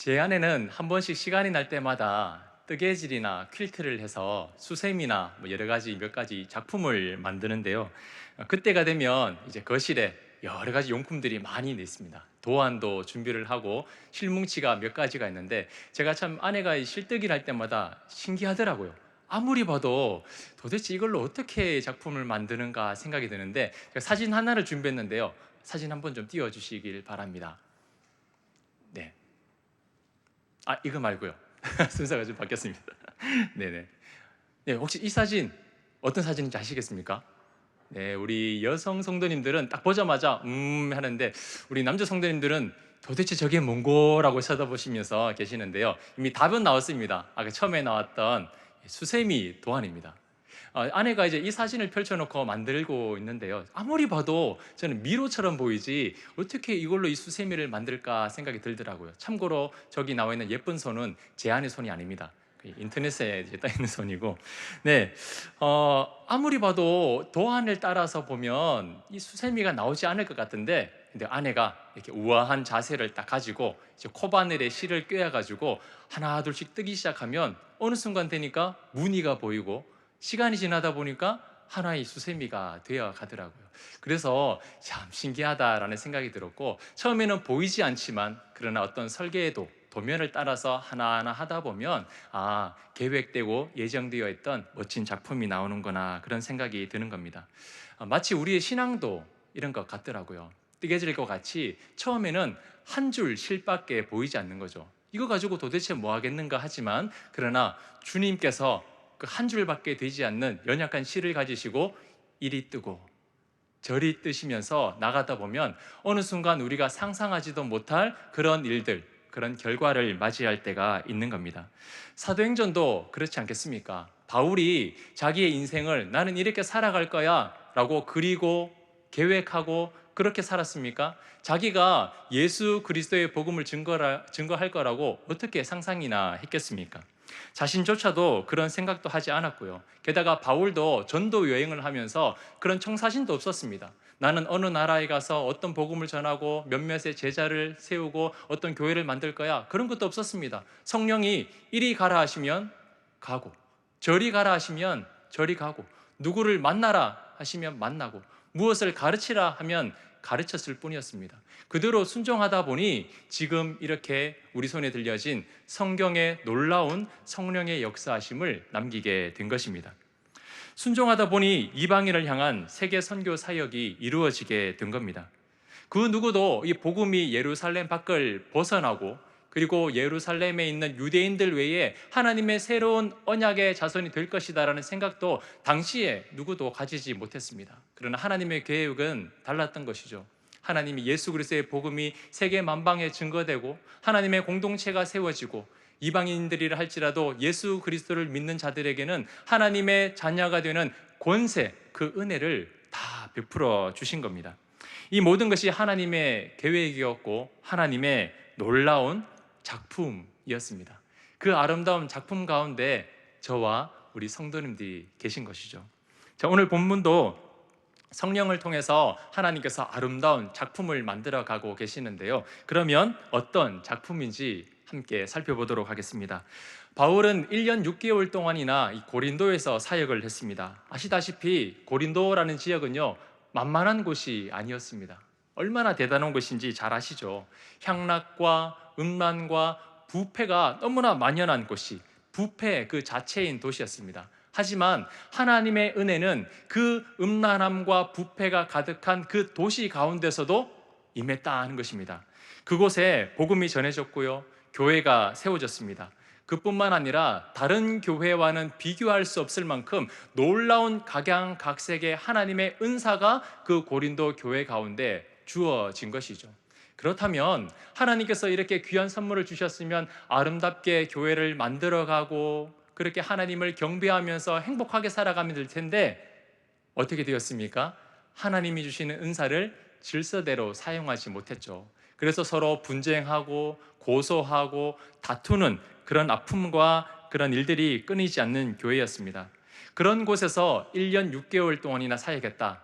제 아내는 한 번씩 시간이 날 때마다 뜨개질이나 퀼트를 해서 수세미나 뭐 여러 가지 몇 가지 작품을 만드는데요. 그때가 되면 이제 거실에 여러 가지 용품들이 많이 있습니다. 도안도 준비를 하고 실뭉치가 몇 가지가 있는데 제가 참 아내가 이 실뜨기를 할 때마다 신기하더라고요. 아무리 봐도 도대체 이걸로 어떻게 작품을 만드는가 생각이 드는데 제가 사진 하나를 준비했는데요. 사진 한번 좀 띄워주시길 바랍니다. 네. 이거 말고요. 순서가 좀 바뀌었습니다. 네네. 네, 혹시 이 사진 어떤 사진인지 아시겠습니까? 네, 우리 여성 성도님들은 딱 보자마자 하는데 우리 남자 성도님들은 도대체 저게 뭔고라고 쳐다보시면서 계시는데요. 이미 답은 나왔습니다. 아까 처음에 나왔던 수세미 도안입니다. 아내가 이제 이 사진을 펼쳐놓고 만들고 있는데요. 아무리 봐도 저는 미로처럼 보이지 어떻게 이걸로 이 수세미를 만들까 생각이 들더라고요. 참고로 저기 나와 있는 예쁜 손은 제 아내 손이 아닙니다. 인터넷에 이제 떠 있는 손이고, 네, 아무리 봐도 도안을 따라서 보면 이 수세미가 나오지 않을 것 같은데, 근데 아내가 이렇게 우아한 자세를 딱 가지고 이제 코바늘에 실을 꿰어가지고 하나 둘씩 뜨기 시작하면 어느 순간 되니까 무늬가 보이고 시간이 지나다 보니까 하나의 수세미가 되어 가더라고요. 그래서 참 신기하다라는 생각이 들었고, 처음에는 보이지 않지만 그러나 어떤 설계에도 도면을 따라서 하나하나 하다 보면 계획되고 예정되어 있던 멋진 작품이 나오는구나, 그런 생각이 드는 겁니다. 마치 우리의 신앙도 이런 것 같더라고요. 뜨개질과 같이 처음에는 한 줄 실밖에 보이지 않는 거죠. 이거 가지고 도대체 뭐 하겠는가 하지만, 그러나 주님께서 그 한 줄밖에 되지 않는 연약한 실을 가지시고 이리 뜨고 저리 뜨시면서 나가다 보면 어느 순간 우리가 상상하지도 못할 그런 일들, 그런 결과를 맞이할 때가 있는 겁니다. 사도행전도 그렇지 않겠습니까? 바울이 자기의 인생을 나는 이렇게 살아갈 거야 라고 그리고 계획하고 그렇게 살았습니까? 자기가 예수 그리스도의 복음을 증거할 거라고 어떻게 상상이나 했겠습니까? 자신조차도 그런 생각도 하지 않았고요. 게다가 바울도 전도 여행을 하면서 그런 청사진도 없었습니다. 나는 어느 나라에 가서 어떤 복음을 전하고 몇몇의 제자를 세우고 어떤 교회를 만들 거야, 그런 것도 없었습니다. 성령이 이리 가라 하시면 가고, 저리 가라 하시면 저리 가고, 누구를 만나라 하시면 만나고, 무엇을 가르치라 하면 가르쳤을 뿐이었습니다. 그대로 순종하다 보니 지금 이렇게 우리 손에 들려진 성경의 놀라운 성령의 역사하심을 남기게 된 것입니다. 순종하다 보니 이방인을 향한 세계 선교 사역이 이루어지게 된 겁니다. 그 누구도 이 복음이 예루살렘 밖을 벗어나고, 그리고 예루살렘에 있는 유대인들 외에 하나님의 새로운 언약의 자손이 될 것이다라는 생각도 당시에 누구도 가지지 못했습니다. 그러나 하나님의 계획은 달랐던 것이죠. 하나님이 예수 그리스도의 복음이 세계 만방에 증거되고 하나님의 공동체가 세워지고, 이방인들이라 할지라도 예수 그리스도를 믿는 자들에게는 하나님의 자녀가 되는 권세, 그 은혜를 다 베풀어 주신 겁니다. 이 모든 것이 하나님의 계획이었고 하나님의 놀라운 작품이었습니다. 그 아름다운 작품 가운데 저와 우리 성도님들이 계신 것이죠. 자, 오늘 본문도 성령을 통해서 하나님께서 아름다운 작품을 만들어 가고 계시는데요. 그러면 어떤 작품인지 함께 살펴보도록 하겠습니다. 바울은 1년 6개월 동안이나 이 고린도에서 사역을 했습니다. 아시다시피 고린도라는 지역은요, 만만한 곳이 아니었습니다. 얼마나 대단한 곳인지 잘 아시죠? 향락과 음란과 부패가 너무나 만연한 곳이 부패 그 자체인 도시였습니다. 하지만 하나님의 은혜는 그 음란함과 부패가 가득한 그 도시 가운데서도 임했다 하는 것입니다. 그곳에 복음이 전해졌고요, 교회가 세워졌습니다. 그뿐만 아니라 다른 교회와는 비교할 수 없을 만큼 놀라운 각양각색의 하나님의 은사가 그 고린도 교회 가운데 주어진 것이죠. 그렇다면 하나님께서 이렇게 귀한 선물을 주셨으면 아름답게 교회를 만들어가고 그렇게 하나님을 경배하면서 행복하게 살아가면 될 텐데, 어떻게 되었습니까? 하나님이 주시는 은사를 질서대로 사용하지 못했죠. 그래서 서로 분쟁하고 고소하고 다투는 그런 아픔과 그런 일들이 끊이지 않는 교회였습니다. 그런 곳에서 1년 6개월 동안이나 사역했다.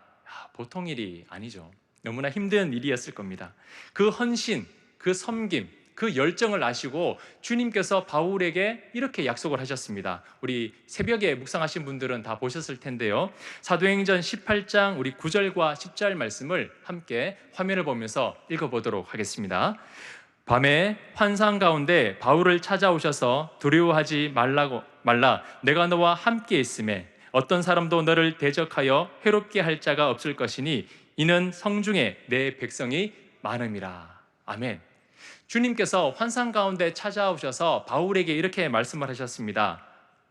보통 일이 아니죠. 너무나 힘든 일이었을 겁니다. 그 헌신, 그 섬김, 그 열정을 아시고 주님께서 바울에게 이렇게 약속을 하셨습니다. 우리 새벽에 묵상하신 분들은 다 보셨을 텐데요. 사도행전 18장 우리 9절과 10절 말씀을 함께 화면을 보면서 읽어보도록 하겠습니다. 밤에 환상 가운데 바울을 찾아오셔서 두려워하지 말라 내가 너와 함께 있음에 어떤 사람도 너를 대적하여 해롭게 할 자가 없을 것이니 이는 성중에 내 백성이 많음이라. 아멘. 주님께서 환상 가운데 찾아오셔서 바울에게 이렇게 말씀을 하셨습니다.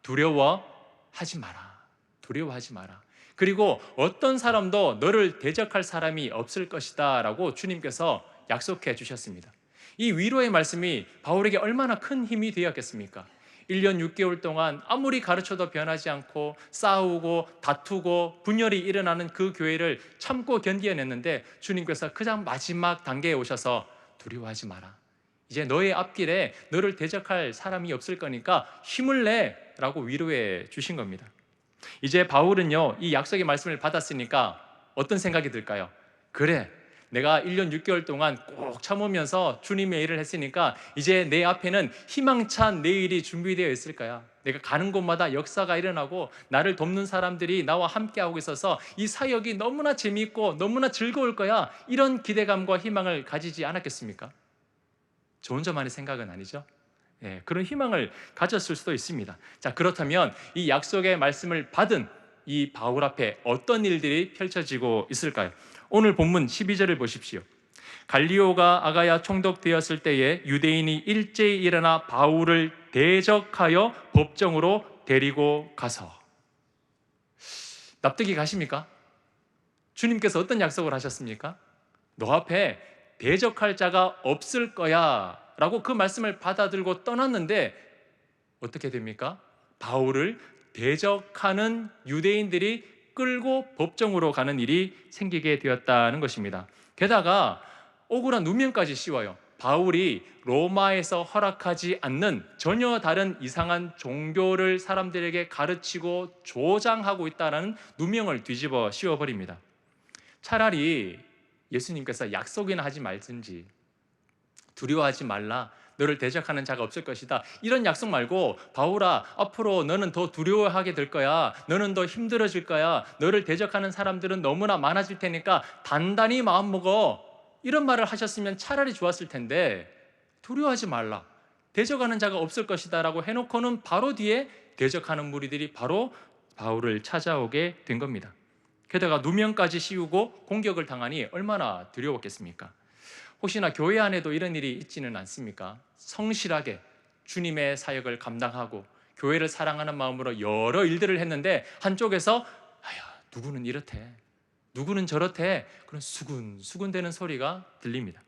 두려워하지 마라. 두려워하지 마라. 그리고 어떤 사람도 너를 대적할 사람이 없을 것이다 라고 주님께서 약속해 주셨습니다. 이 위로의 말씀이 바울에게 얼마나 큰 힘이 되었겠습니까? 1년 6개월 동안 아무리 가르쳐도 변하지 않고 싸우고 다투고 분열이 일어나는 그 교회를 참고 견뎌냈는데 주님께서 가장 마지막 단계에 오셔서 두려워하지 마라. 이제 너의 앞길에 너를 대적할 사람이 없을 거니까 힘을 내 라고 위로해 주신 겁니다. 이제 바울은요, 이 약속의 말씀을 받았으니까 어떤 생각이 들까요? 그래, 내가 1년 6개월 동안 꼭 참으면서 주님의 일을 했으니까 이제 내 앞에는 희망찬 내일이 준비되어 있을 거야. 내가 가는 곳마다 역사가 일어나고 나를 돕는 사람들이 나와 함께하고 있어서 이 사역이 너무나 재미있고 너무나 즐거울 거야. 이런 기대감과 희망을 가지지 않았겠습니까? 저 혼자만의 생각은 아니죠. 그런 희망을 가졌을 수도 있습니다. 자, 그렇다면 이 약속의 말씀을 받은 이 바울 앞에 어떤 일들이 펼쳐지고 있을까요? 오늘 본문 12절을 보십시오. 갈리오가 아가야 총독되었을 때에 유대인이 일제히 일어나 바울을 대적하여 법정으로 데리고 가서. 납득이 가십니까? 주님께서 어떤 약속을 하셨습니까? 너 앞에 대적할 자가 없을 거야 라고 그 말씀을 받아들고 떠났는데 어떻게 됩니까? 바울을 대적하는 유대인들이 끌고 법정으로 가는 일이 생기게 되었다는 것입니다. 게다가 억울한 누명까지 씌워요. 바울이 로마에서 허락하지 않는 전혀 다른 이상한 종교를 사람들에게 가르치고 조장하고 있다는 누명을 뒤집어 씌워버립니다. 차라리 예수님께서 약속이나 하지 말든지, 두려워하지 말라, 너를 대적하는 자가 없을 것이다, 이런 약속 말고 바울아, 앞으로 너는 더 두려워하게 될 거야, 너는 더 힘들어질 거야, 너를 대적하는 사람들은 너무나 많아질 테니까 단단히 마음 먹어, 이런 말을 하셨으면 차라리 좋았을 텐데 두려워하지 말라, 대적하는 자가 없을 것이다 라고 해놓고는 바로 뒤에 대적하는 무리들이 바로 바울을 찾아오게 된 겁니다. 게다가 누명까지 씌우고 공격을 당하니 얼마나 두려웠겠습니까? 혹시나 교회 안에도 이런 일이 있지는 않습니까? 성실하게 주님의 사역을 감당하고 교회를 사랑하는 마음으로 여러 일들을 했는데 한쪽에서 누구는 이렇대, 누구는 저렇대, 그런 수군수군대는 소리가 들립니다.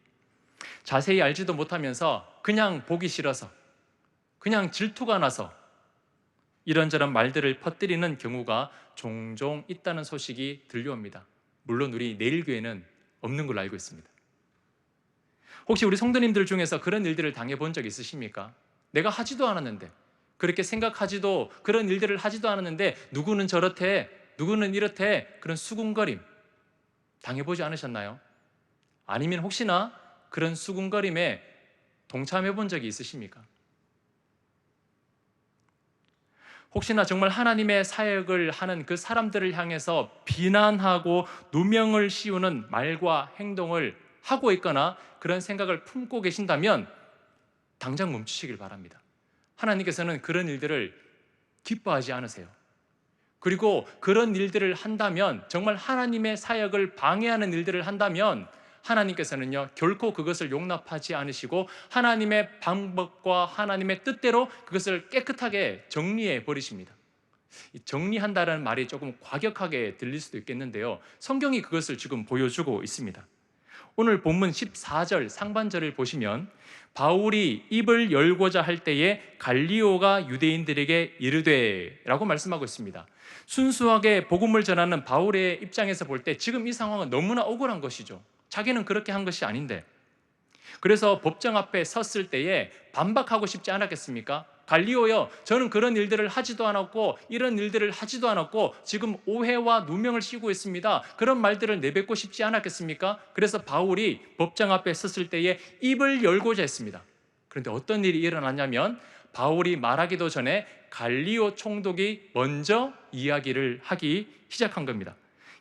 자세히 알지도 못하면서 그냥 보기 싫어서, 그냥 질투가 나서 이런저런 말들을 퍼뜨리는 경우가 종종 있다는 소식이 들려옵니다. 물론 우리 내일교회는 없는 걸로 알고 있습니다. 혹시 우리 성도님들 중에서 그런 일들을 당해본 적 있으십니까? 내가 하지도 않았는데, 그렇게 생각하지도, 그런 일들을 하지도 않았는데 누구는 저렇대, 누구는 이렇대, 그런 수군거림 당해보지 않으셨나요? 아니면 혹시나 그런 수군거림에 동참해 본 적이 있으십니까? 혹시나 정말 하나님의 사역을 하는 그 사람들을 향해서 비난하고 누명을 씌우는 말과 행동을 하고 있거나 그런 생각을 품고 계신다면 당장 멈추시길 바랍니다. 하나님께서는 그런 일들을 기뻐하지 않으세요. 그리고 그런 일들을 한다면, 정말 하나님의 사역을 방해하는 일들을 한다면 하나님께서는요, 결코 그것을 용납하지 않으시고 하나님의 방법과 하나님의 뜻대로 그것을 깨끗하게 정리해 버리십니다. 정리한다는 말이 조금 과격하게 들릴 수도 있겠는데요, 성경이 그것을 지금 보여주고 있습니다. 오늘 본문 14절 상반절을 보시면 바울이 입을 열고자 할 때에 갈리오가 유대인들에게 이르되 라고 말씀하고 있습니다. 순수하게 복음을 전하는 바울의 입장에서 볼 때 지금 이 상황은 너무나 억울한 것이죠. 자기는 그렇게 한 것이 아닌데. 그래서 법정 앞에 섰을 때에 반박하고 싶지 않았겠습니까? 갈리오여, 저는 그런 일들을 하지도 않았고 이런 일들을 하지도 않았고 지금 오해와 누명을 씌우고 있습니다, 그런 말들을 내뱉고 싶지 않았겠습니까? 그래서 바울이 법정 앞에 섰을 때에 입을 열고자 했습니다. 그런데 어떤 일이 일어났냐면 바울이 말하기도 전에 갈리오 총독이 먼저 이야기를 하기 시작한 겁니다.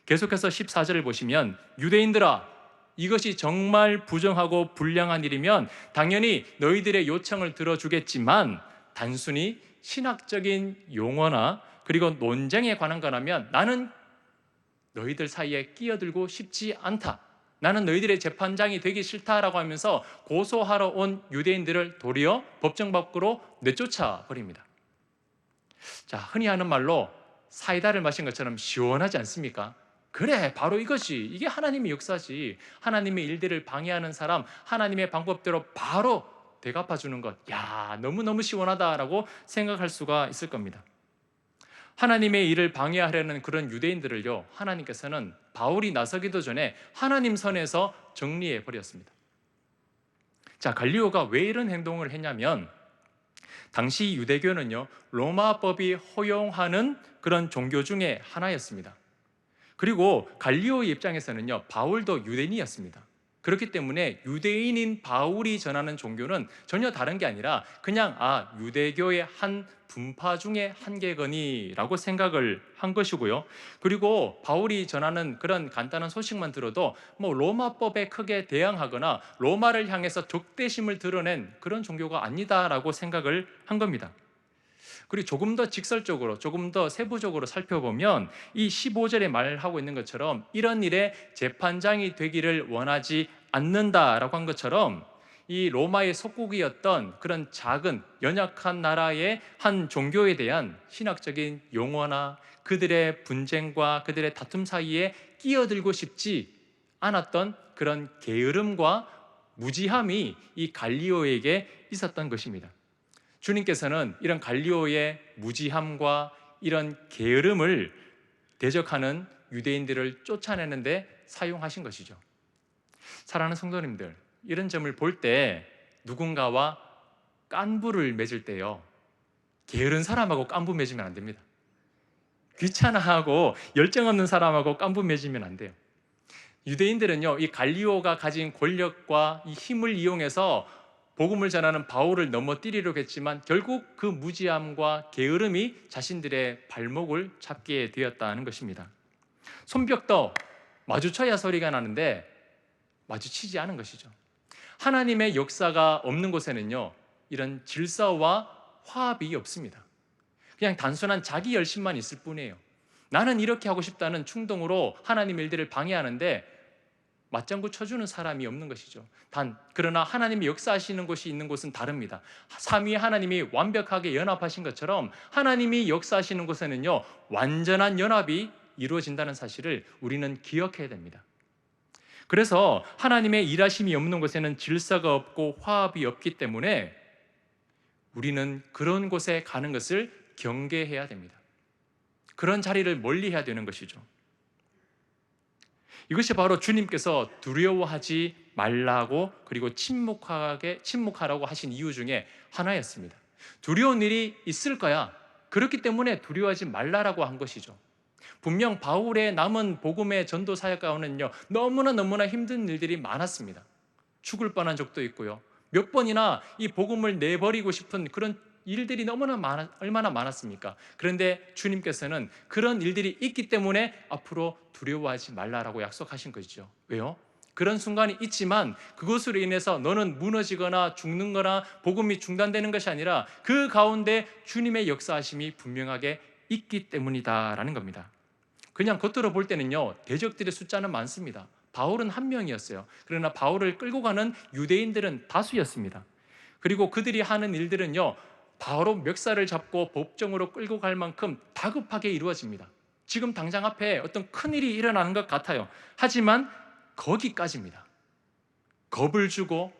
계속해서 14절을 보시면 유대인들아, 이것이 정말 부정하고 불량한 일이면 당연히 너희들의 요청을 들어주겠지만 단순히 신학적인 용어나 그리고 논쟁에 관한 거라면 나는 너희들 사이에 끼어들고 싶지 않다. 나는 너희들의 재판장이 되기 싫다라고 하면서 고소하러 온 유대인들을 도리어 법정 밖으로 내쫓아 버립니다. 자, 흔히 하는 말로 사이다를 마신 것처럼 시원하지 않습니까? 그래, 바로 이것이, 이게 하나님의 역사지. 하나님의 일들을 방해하는 사람, 하나님의 방법대로 바로 대갚아주는 것. 야, 너무너무 시원하다라고 생각할 수가 있을 겁니다. 하나님의 일을 방해하려는 그런 유대인들을요, 하나님께서는 바울이 나서기도 전에 하나님 선에서 정리해 버렸습니다. 자, 갈리오가 왜 이런 행동을 했냐면 당시 유대교는요, 로마법이 허용하는 그런 종교 중에 하나였습니다. 그리고 갈리오의 입장에서는요, 바울도 유대인이었습니다. 그렇기 때문에 유대인인 바울이 전하는 종교는 전혀 다른 게 아니라 그냥 유대교의 한 분파 중에 한 개거니라고 생각을 한 것이고요. 그리고 바울이 전하는 그런 간단한 소식만 들어도 뭐 로마법에 크게 대항하거나 로마를 향해서 적대심을 드러낸 그런 종교가 아니다라고 생각을 한 겁니다. 그리고 조금 더 직설적으로, 조금 더 세부적으로 살펴보면 이 15절에 말하고 있는 것처럼 이런 일에 재판장이 되기를 원하지 않는다라고 한 것처럼 이 로마의 속국이었던 그런 작은 연약한 나라의 한 종교에 대한 신학적인 용어나 그들의 분쟁과 그들의 다툼 사이에 끼어들고 싶지 않았던 그런 게으름과 무지함이 이 갈리오에게 있었던 것입니다. 주님께서는 이런 갈리오의 무지함과 이런 게으름을 대적하는 유대인들을 쫓아내는데 사용하신 것이죠. 사랑하는 성도님들, 이런 점을 볼 때 누군가와 깐부를 맺을 때요, 게으른 사람하고 깐부 맺으면 안 됩니다. 귀찮아하고 열정 없는 사람하고 깐부 맺으면 안 돼요. 유대인들은요, 이 갈리오가 가진 권력과 이 힘을 이용해서 복음을 전하는 바울을 넘어뜨리려고 했지만 결국 그 무지함과 게으름이 자신들의 발목을 잡게 되었다는 것입니다. 손뼉도 마주쳐야 소리가 나는데 마주치지 않은 것이죠. 하나님의 역사가 없는 곳에는요, 이런 질서와 화합이 없습니다. 그냥 단순한 자기 열심만 있을 뿐이에요. 나는 이렇게 하고 싶다는 충동으로 하나님의 일들을 방해하는데 맞장구 쳐주는 사람이 없는 것이죠. 그러나 하나님이 역사하시는 곳이 있는 곳은 다릅니다. 삼위 하나님이 완벽하게 연합하신 것처럼 하나님이 역사하시는 곳에는요, 완전한 연합이 이루어진다는 사실을 우리는 기억해야 됩니다. 그래서 하나님의 일하심이 없는 곳에는 질서가 없고 화합이 없기 때문에 우리는 그런 곳에 가는 것을 경계해야 됩니다. 그런 자리를 멀리해야 되는 것이죠. 이것이 바로 주님께서 두려워하지 말라고 그리고 침묵하라고 하신 이유 중에 하나였습니다. 두려운 일이 있을 거야. 그렇기 때문에 두려워하지 말라라고 한 것이죠. 분명 바울의 남은 복음의 전도 사역 가운데는요, 너무나 힘든 일들이 많았습니다. 죽을 뻔한 적도 있고요. 몇 번이나 이 복음을 내버리고 싶은 그런 일들이 얼마나 많았습니까? 그런데 주님께서는 그런 일들이 있기 때문에 앞으로 두려워하지 말라라고 약속하신 것이죠. 왜요? 그런 순간이 있지만 그것으로 인해서 너는 무너지거나 죽는 거나 복음이 중단되는 것이 아니라 그 가운데 주님의 역사하심이 분명하게 있기 때문이다라는 겁니다. 그냥 겉으로 볼 때는요, 대적들의 숫자는 많습니다. 바울은 한 명이었어요. 그러나 바울을 끌고 가는 유대인들은 다수였습니다. 그리고 그들이 하는 일들은요, 바로 멱살을 잡고 법정으로 끌고 갈 만큼 다급하게 이루어집니다. 지금 당장 앞에 어떤 큰일이 일어나는 것 같아요. 하지만 거기까지입니다. 겁을 주고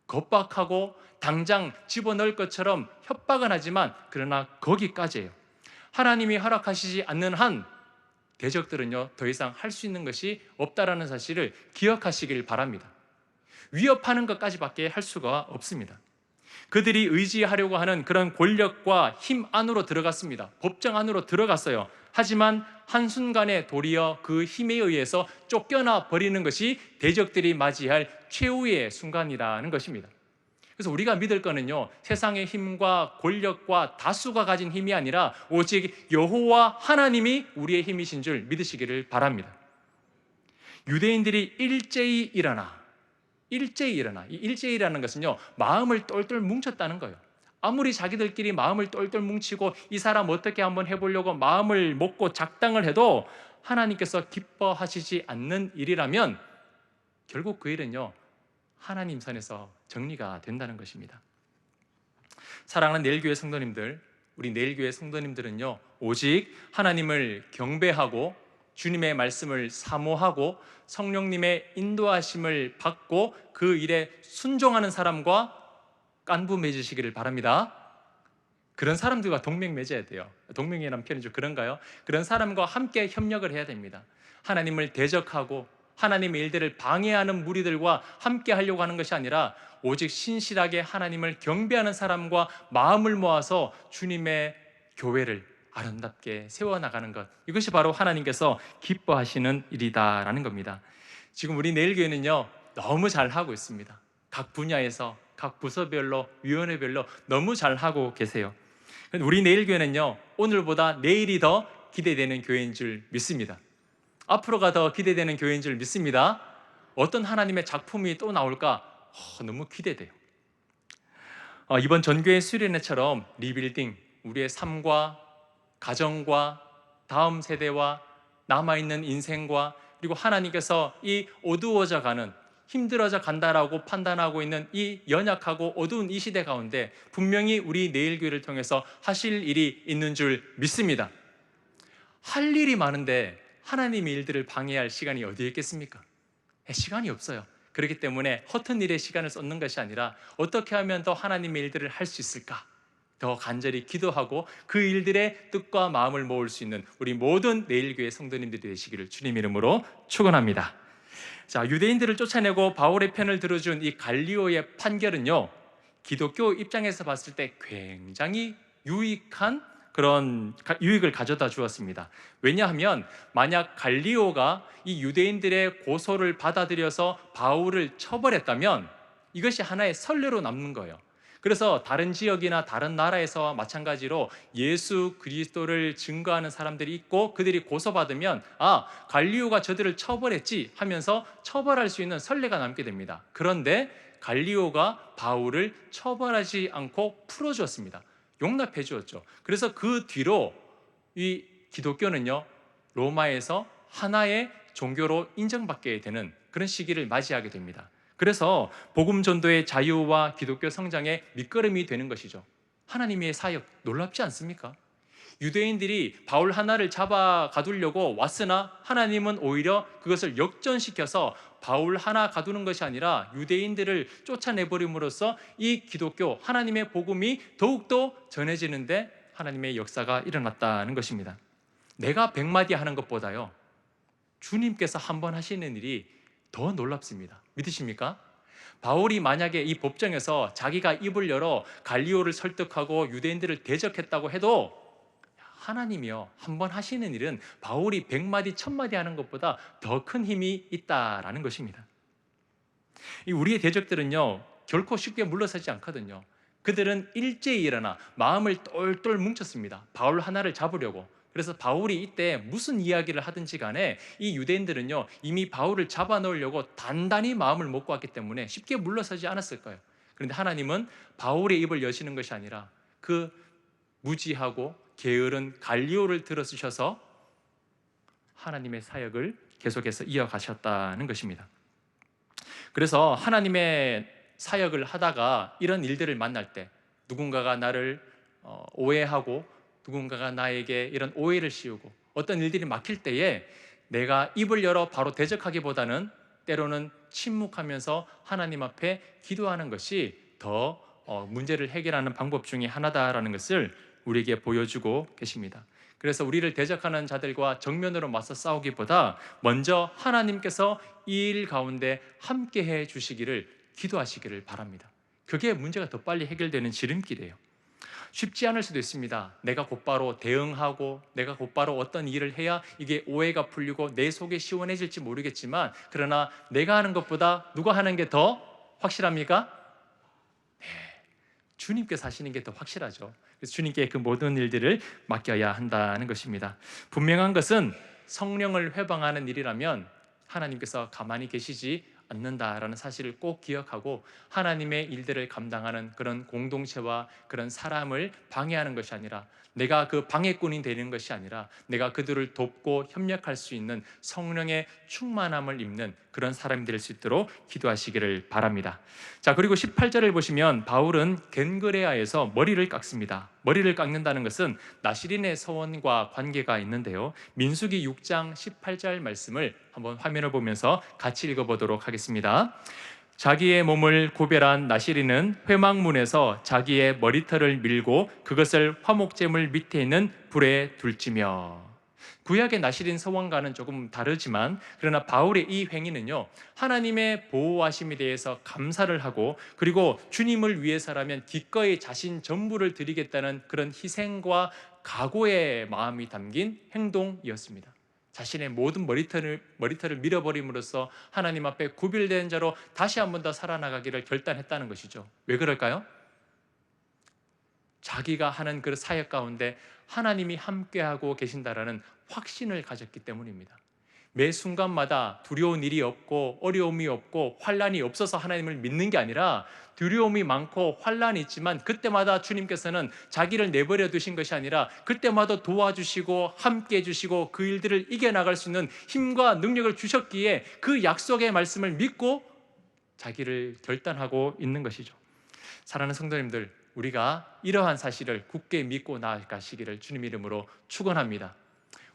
겁박하고 당장 집어넣을 것처럼 협박은 하지만 그러나 거기까지예요. 하나님이 허락하시지 않는 한 대적들은요, 더 이상 할 수 있는 것이 없다라는 사실을 기억하시길 바랍니다. 위협하는 것까지밖에 할 수가 없습니다. 그들이 의지하려고 하는 그런 권력과 힘 안으로 들어갔습니다. 법정 안으로 들어갔어요. 하지만 한순간에 도리어 그 힘에 의해서 쫓겨나 버리는 것이 대적들이 맞이할 최후의 순간이라는 것입니다. 그래서 우리가 믿을 거는요, 세상의 힘과 권력과 다수가 가진 힘이 아니라 오직 여호와 하나님이 우리의 힘이신 줄 믿으시기를 바랍니다. 유대인들이 일제히 일어나, 이 일제히라는 것은요, 마음을 똘똘 뭉쳤다는 거예요. 아무리 자기들끼리 마음을 똘똘 뭉치고 이 사람 어떻게 한번 해보려고 마음을 먹고 작당을 해도 하나님께서 기뻐하시지 않는 일이라면 결국 그 일은요, 하나님 선에서 정리가 된다는 것입니다. 사랑하는 내일교회 성도님들, 우리 내일교회 성도님들은요, 오직 하나님을 경배하고 주님의 말씀을 사모하고 성령님의 인도하심을 받고 그 일에 순종하는 사람과 깐부 맺으시기를 바랍니다. 그런 사람들과 동맹 맺어야 돼요. 동맹이라는 표현이 좀 그런가요? 그런 사람과 함께 협력을 해야 됩니다. 하나님을 대적하고 하나님의 일들을 방해하는 무리들과 함께 하려고 하는 것이 아니라 오직 신실하게 하나님을 경배하는 사람과 마음을 모아서 주님의 교회를 아름답게 세워나가는 것, 이것이 바로 하나님께서 기뻐하시는 일이다라는 겁니다. 지금 우리 내일교회는요, 너무 잘하고 있습니다. 각 분야에서 각 부서별로 위원회별로 너무 잘하고 계세요. 우리 내일교회는요, 오늘보다 내일이 더 기대되는 교회인 줄 믿습니다. 앞으로가 더 기대되는 교회인 줄 믿습니다. 어떤 하나님의 작품이 또 나올까 너무 기대돼요. 이번 전교회 수련회처럼 리빌딩, 우리의 삶과 가정과 다음 세대와 남아있는 인생과 그리고 하나님께서 이 어두워져 가는, 힘들어져 간다라고 판단하고 있는 이 연약하고 어두운 이 시대 가운데 분명히 우리 내일교회를 통해서 하실 일이 있는 줄 믿습니다. 할 일이 많은데 하나님의 일들을 방해할 시간이 어디에 있겠습니까? 시간이 없어요. 그렇기 때문에 허튼 일에 시간을 쏟는 것이 아니라 어떻게 하면 더 하나님의 일들을 할 수 있을까? 더 간절히 기도하고 그 일들의 뜻과 마음을 모을 수 있는 우리 모든 내일교회 성도님들이 되시기를 주님 이름으로 축원합니다. 자, 유대인들을 쫓아내고 바울의 편을 들어준 이 갈리오의 판결은요, 기독교 입장에서 봤을 때 굉장히 유익한 그런 유익을 가져다 주었습니다. 왜냐하면 만약 갈리오가 이 유대인들의 고소를 받아들여서 바울을 처벌했다면 이것이 하나의 선례로 남는 거예요. 그래서 다른 지역이나 다른 나라에서와 마찬가지로 예수 그리스도를 증거하는 사람들이 있고 그들이 고소받으면 갈리오가 저들을 처벌했지 하면서 처벌할 수 있는 선례가 남게 됩니다. 그런데 갈리오가 바울을 처벌하지 않고 풀어주었습니다. 용납해 주었죠. 그래서 그 뒤로 이 기독교는요, 로마에서 하나의 종교로 인정받게 되는 그런 시기를 맞이하게 됩니다. 그래서 복음 전도의 자유와 기독교 성장의 밑거름이 되는 것이죠. 하나님의 사역 놀랍지 않습니까? 유대인들이 바울 하나를 잡아 가두려고 왔으나 하나님은 오히려 그것을 역전시켜서 바울 하나 가두는 것이 아니라 유대인들을 쫓아내버림으로써 이 기독교 하나님의 복음이 더욱더 전해지는데 하나님의 역사가 일어났다는 것입니다. 내가 100마디 하는 것보다요, 주님께서 한 번 하시는 일이 더 놀랍습니다. 믿으십니까? 바울이 만약에 이 법정에서 자기가 입을 열어 갈리오를 설득하고 유대인들을 대적했다고 해도 하나님이요, 한 번 하시는 일은 바울이 100마디 1000마디 하는 것보다 더 큰 힘이 있다라는 것입니다. 우리의 대적들은요, 결코 쉽게 물러서지 않거든요. 그들은 일제히 일어나 마음을 똘똘 뭉쳤습니다. 바울 하나를 잡으려고. 그래서 바울이 이때 무슨 이야기를 하든지 간에 이 유대인들은요, 이미 바울을 잡아넣으려고 단단히 마음을 먹고 왔기 때문에 쉽게 물러서지 않았을 거예요. 그런데 하나님은 바울의 입을 여시는 것이 아니라 그 무지하고 게으른 갈리오를 들어쓰셔서 하나님의 사역을 계속해서 이어가셨다는 것입니다. 그래서 하나님의 사역을 하다가 이런 일들을 만날 때 누군가가 나를 오해하고 누군가가 나에게 이런 오해를 씌우고 어떤 일들이 막힐 때에 내가 입을 열어 바로 대적하기보다는 때로는 침묵하면서 하나님 앞에 기도하는 것이 더 문제를 해결하는 방법 중에 하나다라는 것을 우리에게 보여주고 계십니다. 그래서 우리를 대적하는 자들과 정면으로 맞서 싸우기보다 먼저 하나님께서 이 일 가운데 함께해 주시기를 기도하시기를 바랍니다. 그게 문제가 더 빨리 해결되는 지름길이에요. 쉽지 않을 수도 있습니다. 내가 곧바로 대응하고 내가 곧바로 어떤 일을 해야 이게 오해가 풀리고 내 속이 시원해질지 모르겠지만, 그러나 내가 하는 것보다 누가 하는 게 더 확실합니까? 네, 주님께서 하시는 게 더 확실하죠. 그래서 주님께 그 모든 일들을 맡겨야 한다는 것입니다. 분명한 것은 성령을 회방하는 일이라면 하나님께서 가만히 계시지 않는다라는 사실을 꼭 기억하고 하나님의 일들을 감당하는 그런 공동체와 그런 사람을 방해하는 것이 아니라, 내가 그 방해꾼이 되는 것이 아니라 내가 그들을 돕고 협력할 수 있는 성령의 충만함을 입는 그런 사람이 될 수 있도록 기도하시기를 바랍니다. 자, 그리고 18절을 보시면 바울은 겐그레아에서 머리를 깎습니다. 머리를 깎는다는 것은 나시린의 서원과 관계가 있는데요. 민수기 6장 18절 말씀을 한번 화면을 보면서 같이 읽어보도록 하겠습니다. 자기의 몸을 구별한 나시린은 회막문에서 자기의 머리털을 밀고 그것을 화목제물 밑에 있는 불에 둘지며. 구약의 나시린 서원과는 조금 다르지만 그러나 바울의 이 행위는요, 하나님의 보호하심에 대해서 감사를 하고, 그리고 주님을 위해서라면 기꺼이 자신 전부를 드리겠다는 그런 희생과 각오의 마음이 담긴 행동이었습니다. 자신의 모든 머리털을 밀어버림으로써 하나님 앞에 구별된 자로 다시 한 번 더 살아나가기를 결단했다는 것이죠. 왜 그럴까요? 자기가 하는 그 사역 가운데 하나님이 함께하고 계신다라는 확신을 가졌기 때문입니다. 매 순간마다 두려운 일이 없고 어려움이 없고 환란이 없어서 하나님을 믿는 게 아니라, 두려움이 많고 환란이 있지만 그때마다 주님께서는 자기를 내버려 두신 것이 아니라 그때마다 도와주시고 함께해 주시고 그 일들을 이겨나갈 수 있는 힘과 능력을 주셨기에 그 약속의 말씀을 믿고 자기를 결단하고 있는 것이죠. 사랑하는 성도님들, 우리가 이러한 사실을 굳게 믿고 나아가시기를 주님 이름으로 축원합니다.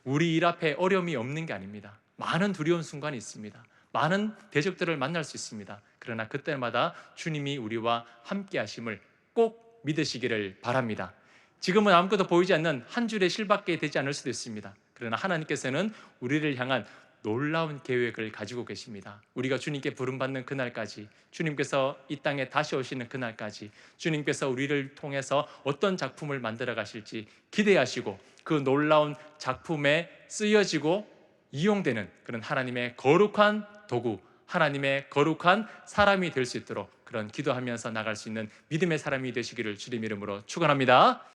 우리 일 앞에 어려움이 없는 게 아닙니다. 많은 두려운 순간이 있습니다. 많은 대적들을 만날 수 있습니다. 그러나 그때마다 주님이 우리와 함께 하심을 꼭 믿으시기를 바랍니다. 지금은 아무것도 보이지 않는 한 줄의 실밖에 되지 않을 수도 있습니다. 그러나 하나님께서는 우리를 향한 놀라운 계획을 가지고 계십니다. 우리가 주님께 부름받는 그날까지, 주님께서 이 땅에 다시 오시는 그날까지 주님께서 우리를 통해서 어떤 작품을 만들어 가실지 기대하시고, 그 놀라운 작품에 쓰여지고 이용되는 그런 하나님의 거룩한 도구, 하나님의 거룩한 사람이 될 수 있도록 그런 기도하면서 나갈 수 있는 믿음의 사람이 되시기를 주님 이름으로 축원합니다.